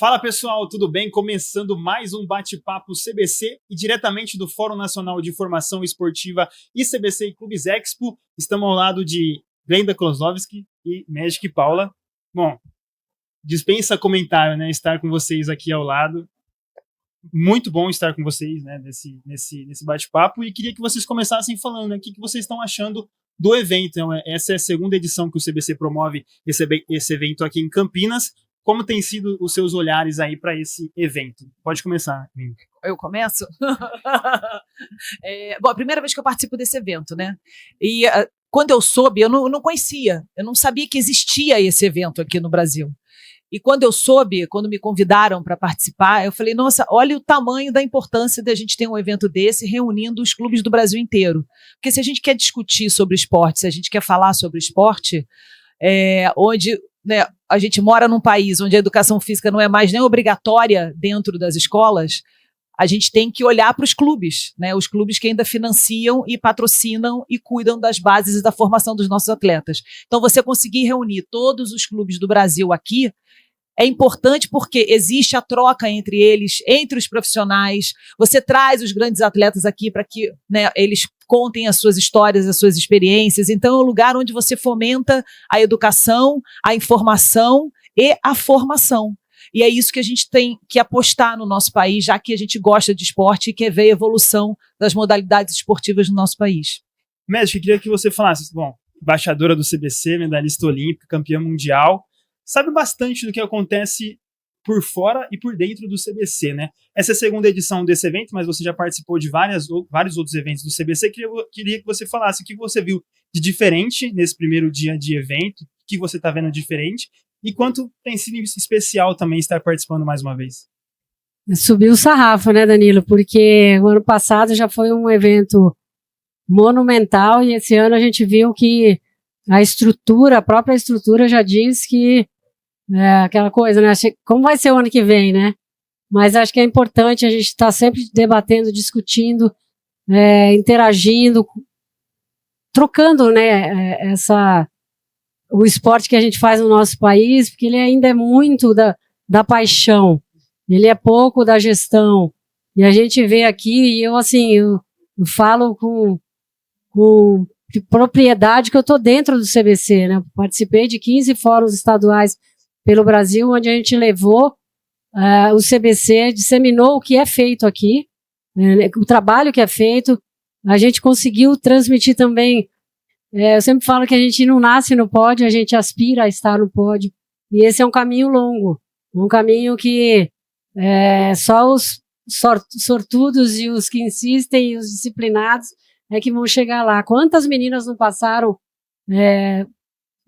Fala pessoal, tudo bem? Começando mais um bate-papo CBC e diretamente do Fórum Nacional de Formação Esportiva e CBC e Clubes Expo. Estamos ao lado de Glenda Kozlovski e Magic Paula. Bom, dispensa comentário, né? Estar com vocês aqui ao lado. Muito bom estar com vocês, né? Nesse bate-papo. E queria que vocês começassem falando, né? O que vocês estão achando do evento. Então, essa é a segunda edição que o CBC promove esse evento aqui em Campinas. Como tem sido os seus olhares aí para esse evento? Pode começar, Minka. Eu começo? Bom, a primeira vez que eu participo desse evento, né? E quando eu soube, eu não conhecia, eu não sabia que existia esse evento aqui no Brasil. E quando eu soube, quando me convidaram para participar, eu falei, nossa, olha o tamanho da importância da gente ter um evento desse reunindo os clubes do Brasil inteiro. Porque se a gente quer discutir sobre esporte, se a gente quer falar sobre esporte, onde... né, a gente mora num país onde a educação física não é mais nem obrigatória dentro das escolas, a gente tem que olhar para os clubes, né, os clubes que ainda financiam e patrocinam e cuidam das bases e da formação dos nossos atletas. Então, você conseguir reunir todos os clubes do Brasil aqui é importante porque existe a troca entre eles, entre os profissionais. Você traz os grandes atletas aqui para que, né, eles contem as suas histórias, as suas experiências. Então, é um lugar onde você fomenta a educação, a informação e a formação. E é isso que a gente tem que apostar no nosso país, já que a gente gosta de esporte e quer ver a evolução das modalidades esportivas no nosso país. Magic, eu queria que você falasse, bom, embaixadora do CBC, medalhista olímpica, campeã mundial, sabe bastante do que acontece por fora e por dentro do CBC, né? Essa é a segunda edição desse evento, mas você já participou de vários outros eventos do CBC. Queria que você falasse o que você viu de diferente nesse primeiro dia de evento, o que você está vendo diferente e quanto tem sido especial também estar participando mais uma vez. Subiu o sarrafo, né, Danilo? Porque o ano passado já foi um evento monumental e esse ano a gente viu que a própria estrutura já diz que aquela coisa, né? Como vai ser o ano que vem, né? Mas acho que é importante a gente estar sempre debatendo, discutindo, interagindo, trocando, né? O esporte que a gente faz no nosso país, porque ele ainda é muito da paixão, ele é pouco da gestão. E a gente vê aqui, e eu falo com propriedade que eu estou dentro do CBC, né? Participei de 15 fóruns estaduais pelo Brasil, onde a gente levou o CBC, disseminou o que é feito aqui, o trabalho que é feito, a gente conseguiu transmitir também, eu sempre falo que a gente não nasce no pódio, a gente aspira a estar no pódio, e esse é um caminho longo, um caminho que só os sortudos e os que insistem e os disciplinados que vão chegar lá. Quantas meninas não passaram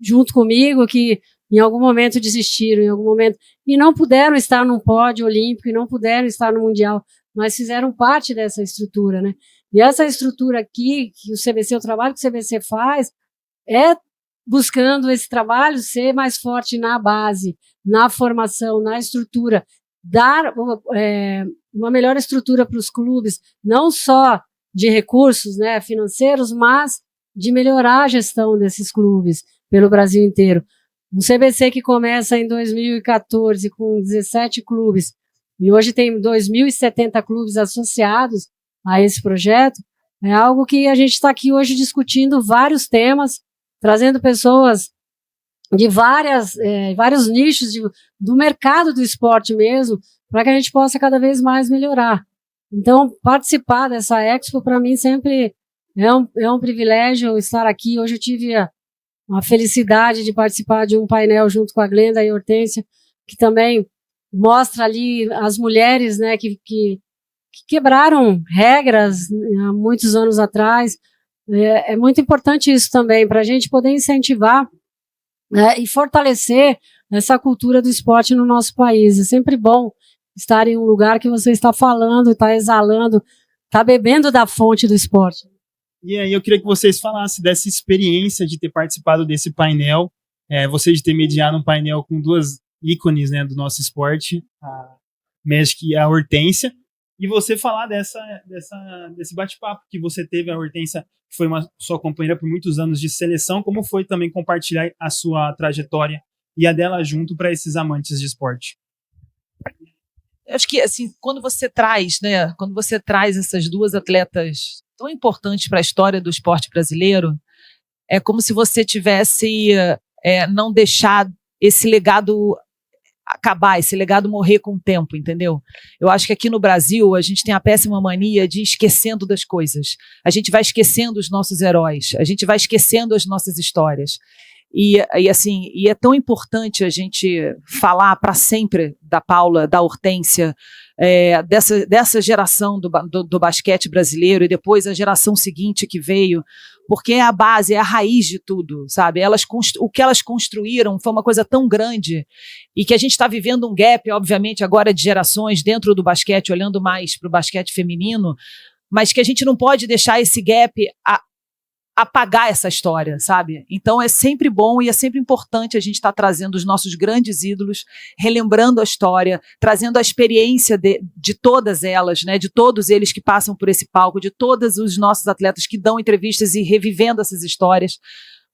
junto comigo que em algum momento desistiram, em algum momento, e não puderam estar num pódio olímpico, e não puderam estar no mundial, mas fizeram parte dessa estrutura, né? E essa estrutura aqui, que o CBC, o trabalho que o CBC faz, é buscando esse trabalho ser mais forte na base, na formação, na estrutura, dar uma melhor estrutura para os clubes, não só de recursos, né, financeiros, mas de melhorar a gestão desses clubes pelo Brasil inteiro. Um CBC que começa em 2014 com 17 clubes e hoje tem 2.070 clubes associados a esse projeto, é algo que a gente está aqui hoje discutindo vários temas, trazendo pessoas de vários nichos do mercado do esporte mesmo, para que a gente possa cada vez mais melhorar. Então, participar dessa Expo, para mim, sempre é um privilégio estar aqui. Hoje eu tive a felicidade de participar de um painel junto com a Glenda e a Hortência, que também mostra ali as mulheres, né, que quebraram regras há muitos anos atrás. É muito importante isso também, para a gente poder incentivar e fortalecer essa cultura do esporte no nosso país. É sempre bom estar em um lugar que você está falando, está exalando, está bebendo da fonte do esporte. E aí eu queria que vocês falassem dessa experiência de ter participado desse painel, você de ter mediado um painel com duas ícones, né, do nosso esporte, a Magic e a Hortência, e você falar desse bate-papo que você teve. A Hortência, que foi sua companheira por muitos anos de seleção, como foi também compartilhar a sua trajetória e a dela junto para esses amantes de esporte? acho que assim, quando você traz essas duas atletas tão importantes para a história do esporte brasileiro, é como se você tivesse não deixado esse legado acabar, esse legado morrer com o tempo, entendeu? Eu acho que aqui no Brasil a gente tem a péssima mania de ir esquecendo das coisas. A gente vai esquecendo os nossos heróis, a gente vai esquecendo as nossas histórias. E é tão importante a gente falar para sempre da Paula, da Hortência, dessa geração do basquete brasileiro e depois a geração seguinte que veio, porque é a base, é a raiz de tudo, sabe? O que elas construíram foi uma coisa tão grande e que a gente está vivendo um gap, obviamente, agora de gerações dentro do basquete, olhando mais para o basquete feminino, mas que a gente não pode deixar esse gap apagar essa história, sabe? Então é sempre bom e é sempre importante a gente estar trazendo os nossos grandes ídolos, relembrando a história, trazendo a experiência de todas elas, né? De todos eles que passam por esse palco, de todos os nossos atletas que dão entrevistas e revivendo essas histórias,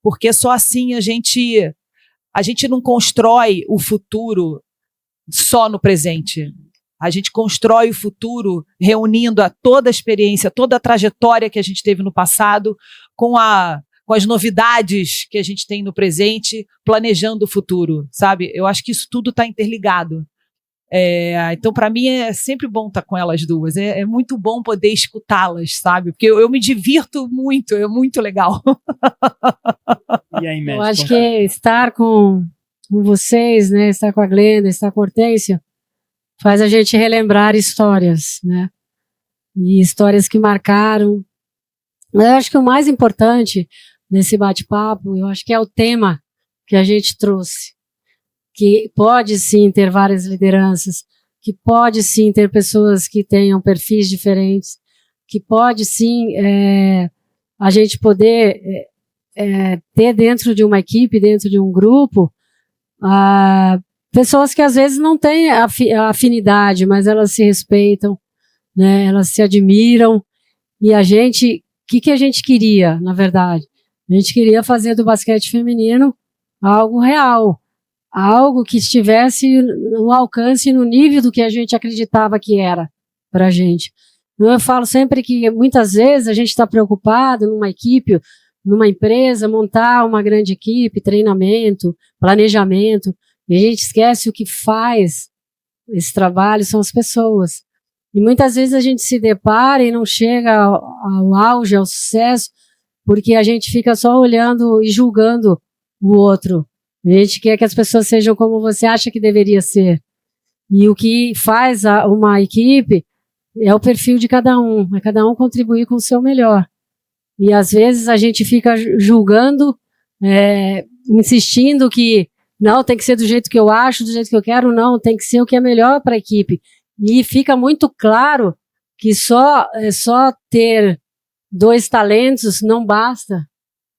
porque só assim a gente não constrói o futuro só no presente. A gente constrói o futuro reunindo toda a experiência, toda a trajetória que a gente teve no passado, com as novidades que a gente tem no presente, planejando o futuro, sabe? Eu acho que isso tudo está interligado. Então, para mim, é sempre bom estar com elas duas. É muito bom poder escutá-las, sabe? Porque eu me divirto muito, é muito legal. E aí, eu acho que estar com vocês, né? Estar com a Glenda, estar com a Hortência, faz a gente relembrar histórias, né? E histórias que marcaram. Eu acho que o mais importante nesse bate-papo, eu acho que é o tema que a gente trouxe. Que pode sim ter várias lideranças, que pode sim ter pessoas que tenham perfis diferentes, que pode sim a gente poder ter dentro de uma equipe, dentro de um grupo, pessoas que às vezes não têm afinidade, mas elas se respeitam, né? Elas se admiram. E a gente, o que a gente queria, na verdade? A gente queria fazer do basquete feminino algo real, algo que estivesse no alcance, no nível do que a gente acreditava que era para a gente. Eu falo sempre que muitas vezes a gente está preocupado numa equipe, numa empresa, montar uma grande equipe, treinamento, planejamento, e a gente esquece o que faz esse trabalho são as pessoas. E muitas vezes a gente se depara e não chega ao auge, ao sucesso, porque a gente fica só olhando e julgando o outro. A gente quer que as pessoas sejam como você acha que deveria ser. E o que faz uma equipe é o perfil de cada um contribuir com o seu melhor. E às vezes a gente fica julgando, insistindo que não, tem que ser do jeito que eu acho, do jeito que eu quero, não, tem que ser o que é melhor para a equipe. E fica muito claro que só ter 2 talentos não basta.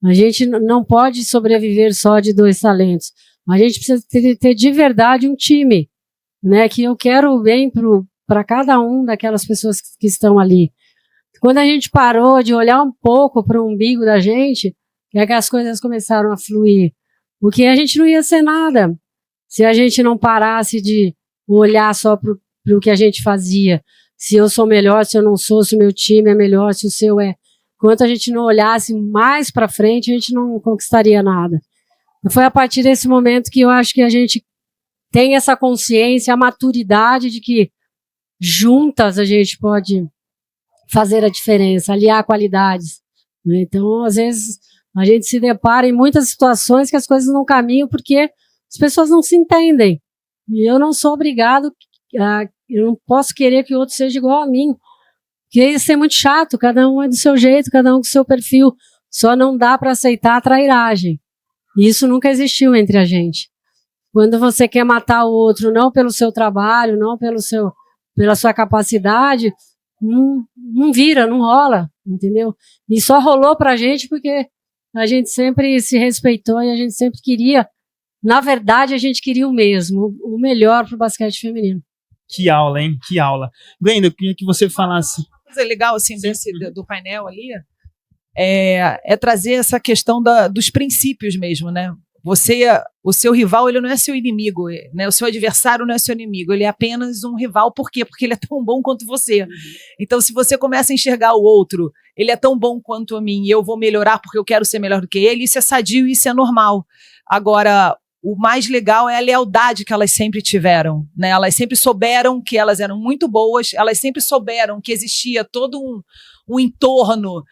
A gente não pode sobreviver só de 2 talentos. A gente precisa ter de verdade um time, né? Que eu quero bem para cada um daquelas pessoas que estão ali. Quando a gente parou de olhar um pouco para o umbigo da gente, é que as coisas começaram a fluir. Porque a gente não ia ser nada se a gente não parasse de olhar só para o que a gente fazia. Se eu sou melhor, se eu não sou, se o meu time é melhor, se o seu é. Enquanto a gente não olhasse mais para frente, a gente não conquistaria nada. Foi a partir desse momento que eu acho que a gente tem essa consciência, a maturidade de que juntas a gente pode fazer a diferença, aliar qualidades. Então, às vezes, a gente se depara em muitas situações que as coisas não caminham porque as pessoas não se entendem. E eu não sou obrigado, eu não posso querer que o outro seja igual a mim. Porque isso é muito chato, cada um é do seu jeito, cada um com o seu perfil. Só não dá para aceitar a trairagem. E isso nunca existiu entre a gente. Quando você quer matar o outro, não pelo seu trabalho, não pela sua capacidade, não vira, não rola, entendeu? E só rolou pra gente porque a gente sempre se respeitou e a gente sempre queria, na verdade, a gente queria o mesmo, o melhor pro basquete feminino. Que aula, hein? Que aula. Glenda, eu queria que você falasse. Uma coisa legal, assim, do painel ali, é trazer essa questão dos princípios mesmo, né? o seu rival, ele não é seu inimigo, né? O seu adversário não é seu inimigo, ele é apenas um rival. Por quê? Porque ele é tão bom quanto você. Então, se você começa a enxergar o outro, ele é tão bom quanto a mim, e eu vou melhorar porque eu quero ser melhor do que ele, isso é sadio, isso é normal. Agora, o mais legal é a lealdade que elas sempre tiveram, né? Elas sempre souberam que elas eram muito boas, elas sempre souberam que existia todo um entorno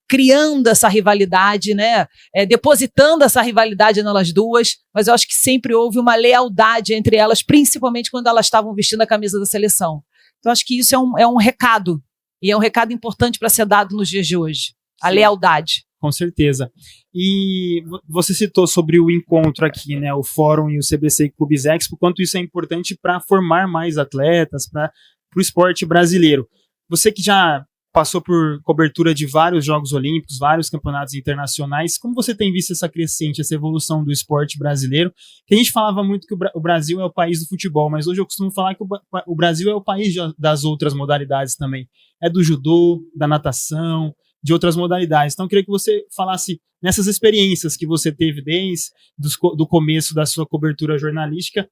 criando essa rivalidade, né? Depositando essa rivalidade nelas duas, mas eu acho que sempre houve uma lealdade entre elas, principalmente quando elas estavam vestindo a camisa da seleção. Então, acho que isso é um recado, e é um recado importante para ser dado nos dias de hoje, a lealdade. Com certeza. E você citou sobre o encontro aqui, né, o Fórum e o CBC Clubes Expo, quanto isso é importante para formar mais atletas, para o esporte brasileiro. Você que já passou por cobertura de vários Jogos Olímpicos, vários campeonatos internacionais, como você tem visto essa crescente, essa evolução do esporte brasileiro? Que a gente falava muito que o Brasil é o país do futebol, mas hoje eu costumo falar que o Brasil é o país das outras modalidades também. É do judô, da natação, de outras modalidades. Então, eu queria que você falasse nessas experiências que você teve desde do começo da sua cobertura jornalística,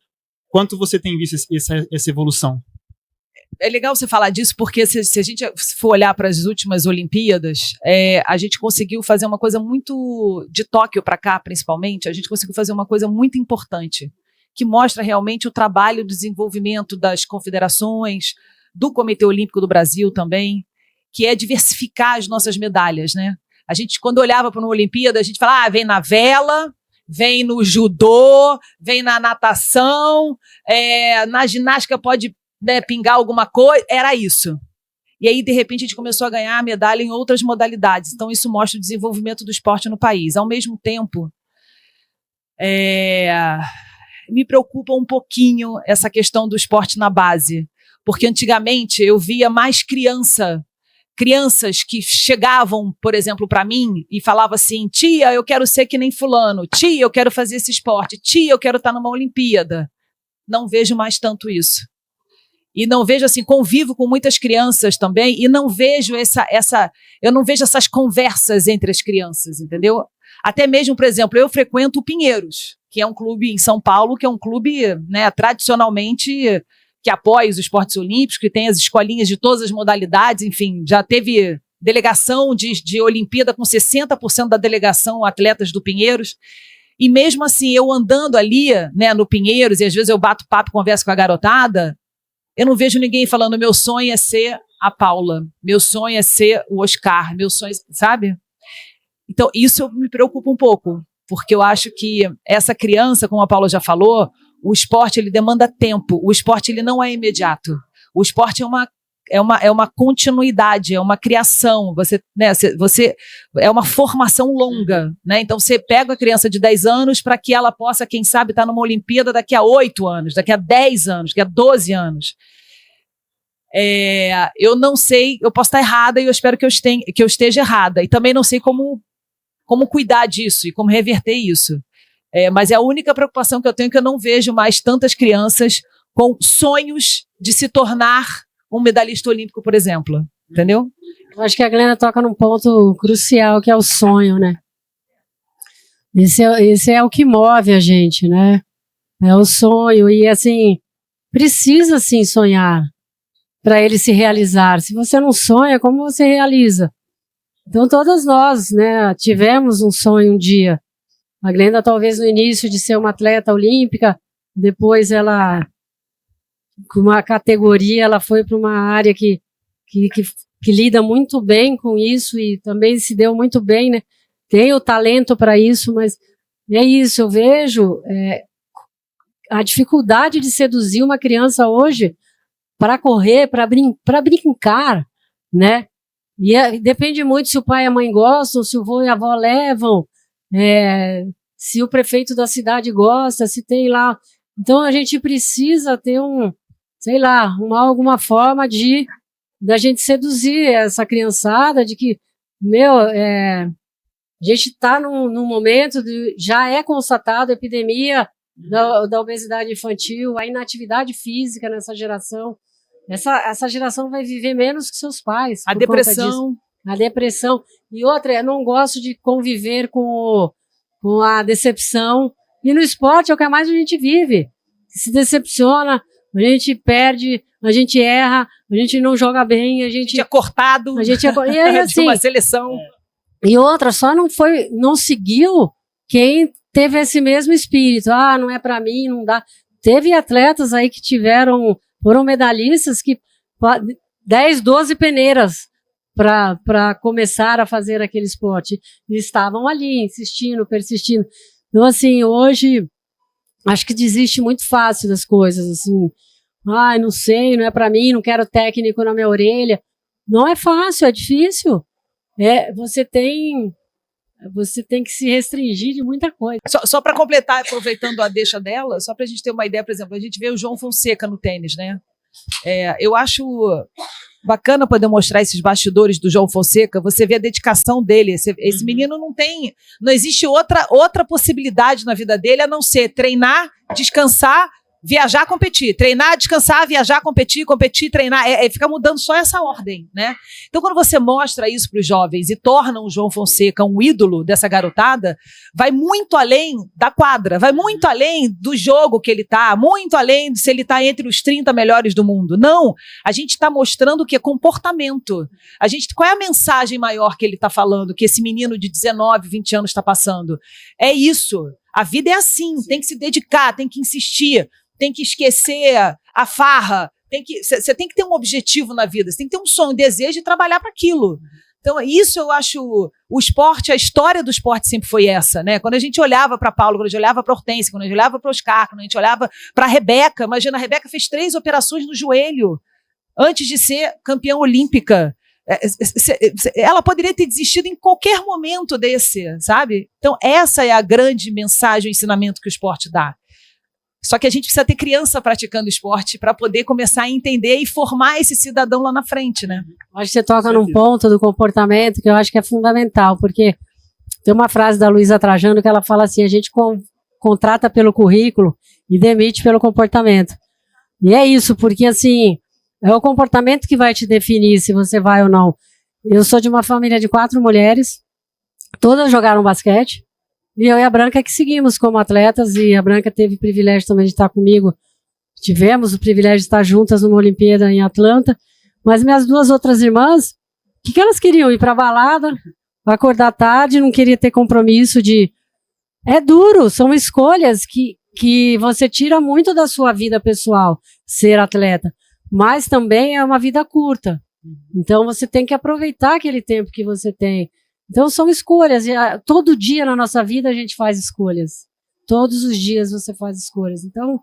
quanto você tem visto essa evolução? É legal você falar disso, porque se a gente for olhar para as últimas Olimpíadas, a gente conseguiu fazer uma coisa muito, de Tóquio para cá principalmente, a gente conseguiu fazer uma coisa muito importante, que mostra realmente o trabalho de desenvolvimento das confederações, do Comitê Olímpico do Brasil também, que é diversificar as nossas medalhas, né? A gente, quando olhava para uma Olimpíada, a gente falava, vem na vela, vem no judô, vem na natação, na ginástica pode, né, pingar alguma coisa, era isso. E aí, de repente, a gente começou a ganhar medalha em outras modalidades. Então, isso mostra o desenvolvimento do esporte no país. Ao mesmo tempo, me preocupa um pouquinho essa questão do esporte na base, porque antigamente eu via mais crianças que chegavam, por exemplo, para mim e falavam assim, tia, eu quero ser que nem fulano, tia, eu quero fazer esse esporte, tia, eu quero estar numa Olimpíada. Não vejo mais tanto isso. E não vejo assim, convivo com muitas crianças também, e não vejo eu não vejo essas conversas entre as crianças, entendeu? Até mesmo, por exemplo, eu frequento o Pinheiros, que é um clube em São Paulo, que é um clube, né, tradicionalmente que apoia os esportes olímpicos, que tem as escolinhas de todas as modalidades, enfim, já teve delegação de Olimpíada com 60% da delegação atletas do Pinheiros, e mesmo assim, eu andando ali, né, no Pinheiros, e às vezes eu bato papo, converso com a garotada, eu não vejo ninguém falando, meu sonho é ser a Paula, meu sonho é ser o Oscar, meu sonho, sabe? Então, isso me preocupa um pouco, porque eu acho que essa criança, como a Paula já falou, o esporte ele demanda tempo, o esporte ele não é imediato. O esporte é uma continuidade, é uma criação, você é uma formação longa, né? Então você pega a criança de 10 anos para que ela possa, quem sabe, estar numa Olimpíada daqui a 8 anos, daqui a 10 anos, daqui a 12 anos. Eu não sei, eu posso estar errada e eu espero que eu esteja errada. E também não sei como cuidar disso e como reverter isso. Mas é a única preocupação que eu tenho, que eu não vejo mais tantas crianças com sonhos de se tornar um medalhista olímpico, por exemplo. Entendeu? Eu acho que a Glenda toca num ponto crucial, que é o sonho, né? Esse é o que move a gente, né? É o sonho. E, assim, precisa, sim, sonhar para ele se realizar. Se você não sonha, como você realiza? Então, todas nós, né, tivemos um sonho um dia. A Glenda, talvez no início de ser uma atleta olímpica, depois ela, com uma categoria, ela foi para uma área que lida muito bem com isso e também se deu muito bem, né? Tem o talento para isso, mas é isso, eu vejo a dificuldade de seduzir uma criança hoje para correr, para brincar, né? E depende muito se o pai e a mãe gostam, se o avô e a avó levam, se o prefeito da cidade gosta, se tem lá. Então a gente precisa ter alguma forma da gente seduzir essa criançada, de que, a gente está num momento já é constatado a epidemia da obesidade infantil, a inatividade física nessa geração. Essa geração vai viver menos que seus pais. A depressão. A depressão. E outra, eu não gosto de conviver com com a decepção. E no esporte é o que mais a gente vive. Se decepciona, a gente perde, a gente erra, a gente não joga bem, a gente é cortado. A gente é, e aí, assim, de uma seleção. E outra, só não seguiu quem teve esse mesmo espírito. Ah, não é para mim, não dá. Teve atletas aí que foram medalhistas que 10, 12 peneiras para começar a fazer aquele esporte. E estavam ali, insistindo, persistindo. Então, assim, hoje, acho que desiste muito fácil das coisas, assim. Ai, não sei, não é para mim, não quero técnico na minha orelha. Não é fácil, é difícil. Você tem que se restringir de muita coisa. Só para completar, aproveitando a deixa dela, só para a gente ter uma ideia, por exemplo, a gente vê o João Fonseca no tênis, né? Eu acho bacana poder mostrar esses bastidores do João Fonseca, você vê a dedicação dele, esse menino não existe outra possibilidade na vida dele a não ser treinar, descansar, viajar, competir, treinar, descansar, viajar, competir, treinar, fica mudando só essa ordem, né? Então, quando você mostra isso para os jovens e torna o João Fonseca um ídolo dessa garotada, vai muito além da quadra, vai muito além do jogo que ele tá, muito além de se ele tá entre os 30 melhores do mundo. Não, a gente está mostrando o que é comportamento. Qual é a mensagem maior que ele está falando, que esse menino de 19, 20 anos está passando? É isso. A vida é assim, tem que se dedicar, tem que insistir, tem que esquecer a farra, você tem que ter um objetivo na vida, você tem que ter um sonho, um desejo e trabalhar para aquilo. Então, isso eu acho, o esporte, a história do esporte sempre foi essa, né? Quando a gente olhava para Paulo, quando a gente olhava para Hortência, quando a gente olhava para Oscar, quando a gente olhava para a Rebeca, imagina, a Rebeca fez 3 operações no joelho antes de ser campeã olímpica. Ela poderia ter desistido em qualquer momento desse, sabe? Então, essa é a grande mensagem, o ensinamento que o esporte dá. Só que a gente precisa ter criança praticando esporte para poder começar a entender e formar esse cidadão lá na frente, né? Acho que você toca num ponto do comportamento que eu acho que é fundamental, porque tem uma frase da Luísa Trajano que ela fala assim, a gente contrata pelo currículo e demite pelo comportamento. E é isso, porque assim, é o comportamento que vai te definir se você vai ou não. Eu sou de uma família de 4 mulheres, todas jogaram basquete, e eu e a Branca que seguimos como atletas, e a Branca teve o privilégio também de estar comigo. Tivemos o privilégio de estar juntas numa Olimpíada em Atlanta, mas minhas 2 outras irmãs, o que elas queriam? Ir para balada, acordar tarde, não queria ter compromisso de... É duro, são escolhas que você tira muito da sua vida pessoal, ser atleta, mas também é uma vida curta. Então você tem que aproveitar aquele tempo que você tem. Então são escolhas, e todo dia na nossa vida a gente faz escolhas. Todos os dias você faz escolhas. Então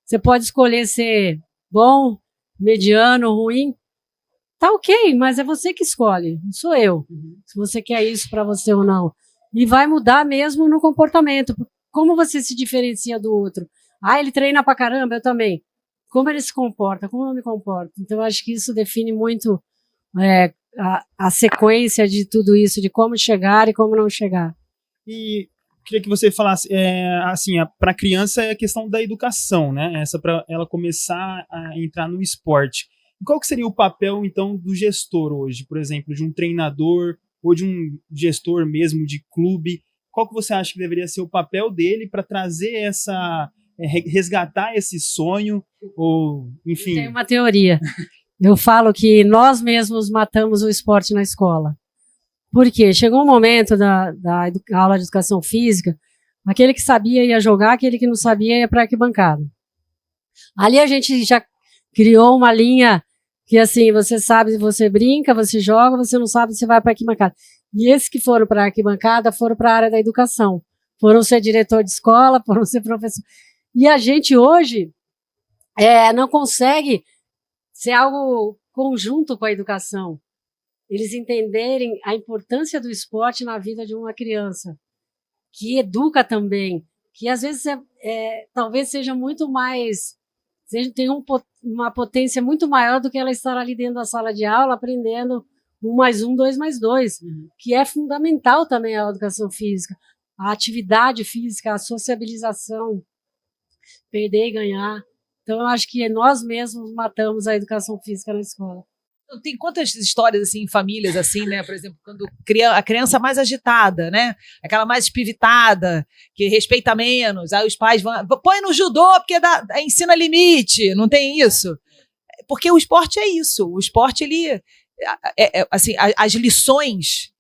você pode escolher ser bom, mediano, ruim. Tá ok, mas é você que escolhe, não sou eu. Se você quer isso para você ou não. E vai mudar mesmo no comportamento. Como você se diferencia do outro? Ah, ele treina pra caramba, eu também. Como ele se comporta? Como eu me comporto? Então eu acho que isso define muito a sequência de tudo isso, de como chegar e como não chegar. E queria que você falasse, assim, para a criança é a questão da educação, né? Essa para ela começar a entrar no esporte. E qual que seria o papel, então, do gestor hoje, por exemplo, de um treinador ou de um gestor mesmo de clube? Qual que você acha que deveria ser o papel dele para trazer resgatar esse sonho, ou, enfim... Tem uma teoria. Eu falo que nós mesmos matamos o esporte na escola. Por quê? Chegou um momento da aula de educação física, aquele que sabia ia jogar, aquele que não sabia ia para a arquibancada. Ali a gente já criou uma linha que, assim, você sabe, você brinca, você joga, você não sabe, você vai para a arquibancada. E esses que foram para a arquibancada foram para a área da educação. Foram ser diretor de escola, foram ser professor. E a gente hoje não consegue ser algo conjunto com a educação. Eles entenderem a importância do esporte na vida de uma criança, que educa também, que às vezes talvez seja muito mais, tem uma potência muito maior do que ela estar ali dentro da sala de aula aprendendo 1 mais 1, 2 mais 2, que é fundamental também a educação física, a atividade física, a sociabilização, perder e ganhar. Então, eu acho que nós mesmos matamos a educação física na escola. Tem quantas histórias, assim, em famílias, assim, né? Por exemplo, quando a criança mais agitada, né? Aquela mais espivitada, que respeita menos, aí os pais vão, põe no judô porque ensina limite, não tem isso? Porque o esporte é isso, o esporte, ele, assim, as lições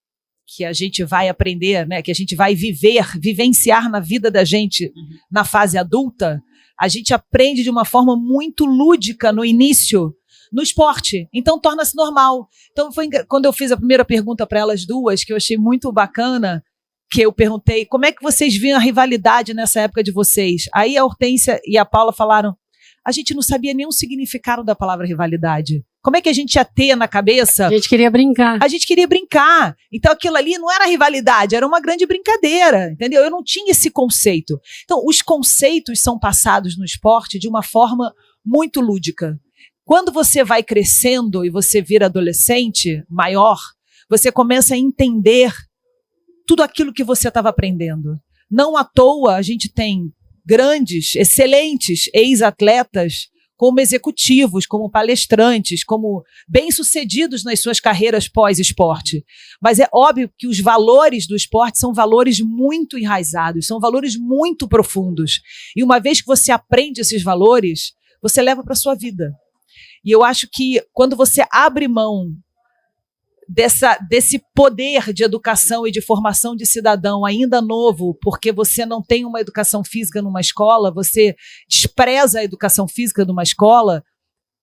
que a gente vai aprender, né? Que a gente vai vivenciar na vida da gente, na fase adulta, a gente aprende de uma forma muito lúdica no início, no esporte, então torna-se normal. Então foi quando eu fiz a primeira pergunta para elas duas, que eu achei muito bacana, que eu perguntei, como é que vocês viam a rivalidade nessa época de vocês? Aí a Hortência e a Paula falaram, a gente não sabia nem o significado da palavra rivalidade. Como é que a gente ia ter na cabeça? A gente queria brincar. A gente queria brincar. Então aquilo ali não era rivalidade, era uma grande brincadeira, entendeu? Eu não tinha esse conceito. Então os conceitos são passados no esporte de uma forma muito lúdica. Quando você vai crescendo e você vira adolescente maior, você começa a entender tudo aquilo que você estava aprendendo. Não à toa a gente tem grandes, excelentes ex-atletas como executivos, como palestrantes, como bem-sucedidos nas suas carreiras pós-esporte. Mas é óbvio que os valores do esporte são valores muito enraizados, são valores muito profundos. E uma vez que você aprende esses valores, você leva para a sua vida. E eu acho que quando você abre mão desse poder de educação e de formação de cidadão ainda novo, porque você não tem uma educação física numa escola, você despreza a educação física numa escola,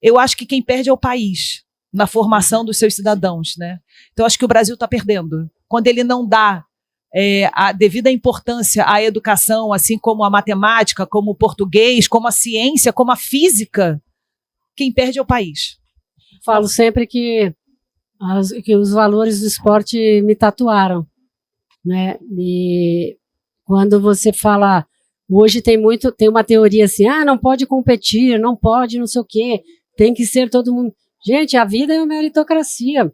eu acho que quem perde é o país na formação dos seus cidadãos, né? Então, eu acho que o Brasil está perdendo. Quando ele não dá a devida importância à educação, assim como a matemática, como o português, como a ciência, como a física, quem perde é o país. Falo sempre que os valores do esporte me tatuaram, né? E quando você fala, hoje tem uma teoria assim, não pode competir, não pode não sei o quê, tem que ser todo mundo. Gente, a vida é uma meritocracia.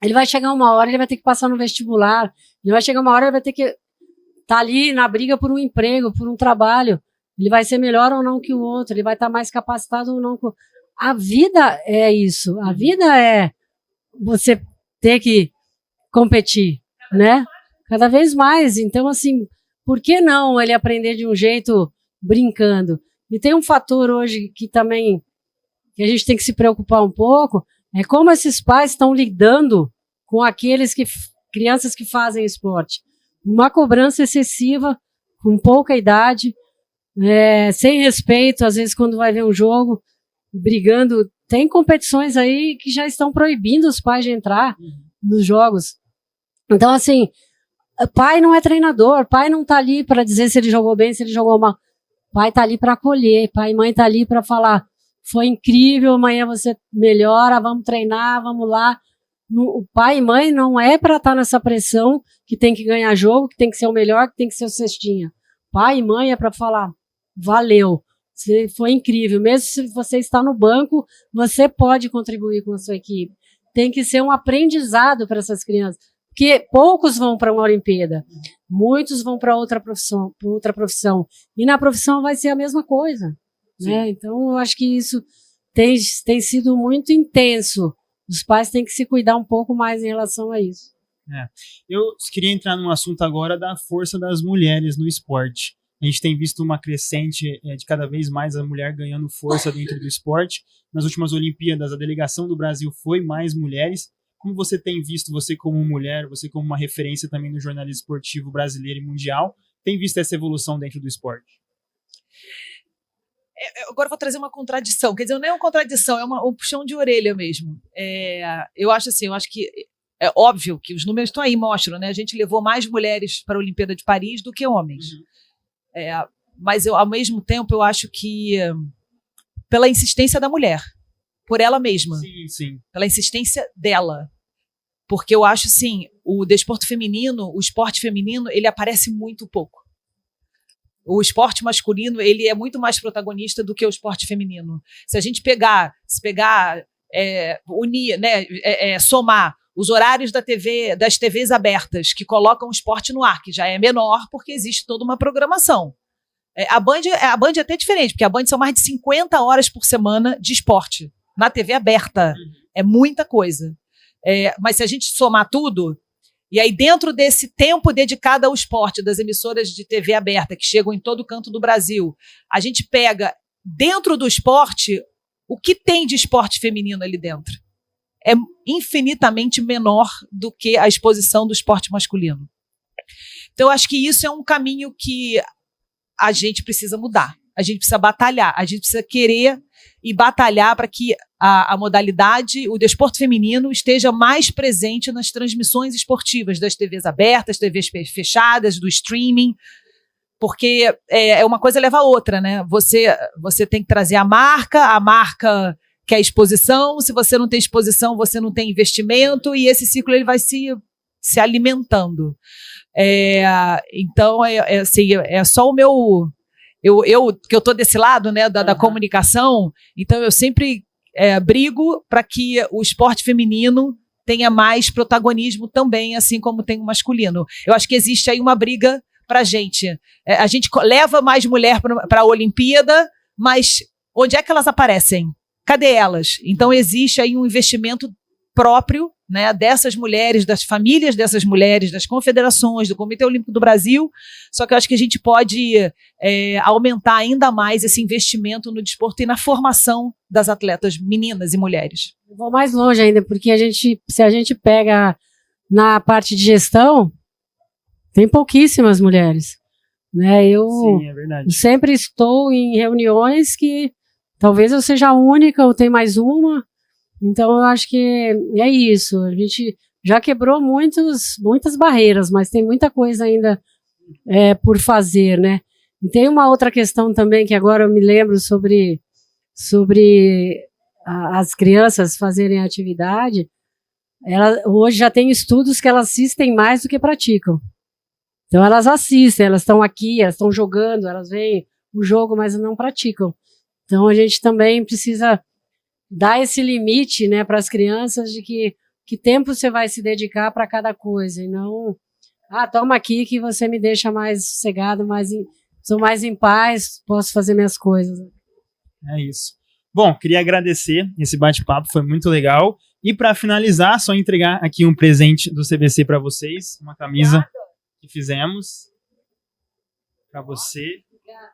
Ele vai chegar uma hora, ele vai ter que passar no vestibular, ele vai chegar uma hora, ele vai ter que estar ali na briga por um emprego, por um trabalho, ele vai ser melhor ou não que o outro, ele vai estar mais capacitado ou não. A vida é isso, a vida é você ter que competir, né? Cada vez mais. Então, assim, por que não ele aprender de um jeito brincando? E tem um fator hoje que também que a gente tem que se preocupar um pouco, é como esses pais estão lidando com crianças que fazem esporte. Uma cobrança excessiva, com pouca idade, sem respeito, às vezes quando vai ver um jogo, brigando. Tem competições aí que já estão proibindo os pais de entrar nos jogos. Então, assim, pai não é treinador, pai não tá ali para dizer se ele jogou bem, se ele jogou mal. Pai tá ali para acolher, pai e mãe tá ali para falar, foi incrível, amanhã você melhora, vamos treinar, vamos lá. O pai e mãe não é para estar nessa pressão que tem que ganhar jogo, que tem que ser o melhor, que tem que ser o cestinha. Pai e mãe é para falar, valeu. Foi incrível, mesmo se você está no banco, você pode contribuir com a sua equipe. Tem que ser um aprendizado para essas crianças, porque poucos vão para uma Olimpíada, muitos vão para outra profissão, e na profissão vai ser a mesma coisa, né? Então, eu acho que isso tem sido muito intenso. Os pais têm que se cuidar um pouco mais em relação a isso. Eu queria entrar num assunto agora da força das mulheres no esporte. A gente tem visto uma crescente de cada vez mais a mulher ganhando força dentro do esporte. Nas últimas Olimpíadas, a delegação do Brasil foi mais mulheres. Como você tem visto, você como mulher, você como uma referência também no jornalismo esportivo brasileiro e mundial, tem visto essa evolução dentro do esporte? Agora eu vou trazer uma contradição. Quer dizer, não é uma contradição, é um puxão de orelha mesmo. Eu acho que é óbvio que os números estão aí, mostram, né? A gente levou mais mulheres para a Olimpíada de Paris do que homens. Mas ao mesmo tempo eu acho que pela insistência da mulher, por ela mesma, sim. Pela insistência dela, porque eu acho assim, o desporto feminino, o esporte feminino, ele aparece muito pouco. O esporte masculino, ele é muito mais protagonista do que o esporte feminino. Se a gente unir, né, somar os horários das TVs abertas que colocam o esporte no ar, que já é menor, porque existe toda uma programação. A Band é até diferente, porque a Band são mais de 50 horas por semana de esporte, na TV aberta. É muita coisa. Mas se a gente somar tudo, e aí dentro desse tempo dedicado ao esporte, das emissoras de TV aberta, que chegam em todo canto do Brasil, a gente pega dentro do esporte, o que tem de esporte feminino ali dentro? É infinitamente menor do que a exposição do esporte masculino. Então, eu acho que isso é um caminho que a gente precisa mudar. A gente precisa batalhar, a gente precisa querer e batalhar para que a modalidade, o desporto feminino, esteja mais presente nas transmissões esportivas das TVs abertas, TVs fechadas, do streaming, porque uma coisa leva a outra, né? Você tem que trazer a marca quer exposição, se você não tem exposição, você não tem investimento, e esse ciclo ele vai se alimentando. Então, assim, é só o meu... que eu estou desse lado, né, da comunicação, então eu sempre brigo para que o esporte feminino tenha mais protagonismo também, assim como tem o masculino. Eu acho que existe aí uma briga para a gente. A gente leva mais mulher para a Olimpíada, mas onde é que elas aparecem? Cadê elas? Então existe aí um investimento próprio, né, dessas mulheres, das famílias dessas mulheres, das confederações, do Comitê Olímpico do Brasil, só que eu acho que a gente pode aumentar ainda mais esse investimento no desporto e na formação das atletas meninas e mulheres. Eu vou mais longe ainda, porque se a gente pega na parte de gestão, tem pouquíssimas mulheres. Né? Sim, é verdade. Eu sempre estou em reuniões que talvez eu seja a única ou tem mais uma. Então, eu acho que é isso. A gente já quebrou muitas barreiras, mas tem muita coisa ainda por fazer, né? E tem uma outra questão também que agora eu me lembro sobre as crianças fazerem atividade. Hoje já tem estudos que elas assistem mais do que praticam. Então, elas assistem, elas estão aqui, elas estão jogando, elas veem o jogo, mas não praticam. Então, a gente também precisa dar esse limite, né, para as crianças de que tempo você vai se dedicar para cada coisa, e não, toma aqui que você me deixa mais sossegado, sou mais em paz, posso fazer minhas coisas. É isso. Bom, queria agradecer esse bate-papo, foi muito legal. E para finalizar, só entregar aqui um presente do CBC para vocês, uma camisa que fizemos para você. Obrigada.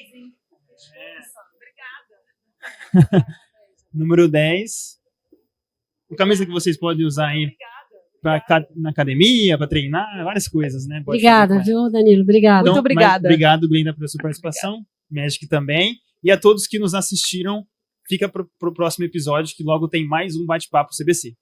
10, hein? Obrigada. Número 10. Uma camisa que vocês podem usar aí na academia, para treinar, várias coisas, né? Obrigada, viu, Danilo? Obrigada. Muito obrigada. Obrigado, Glenda, pela sua participação. Magic também. E a todos que nos assistiram, fica para o próximo episódio, que logo tem mais um bate-papo CBC.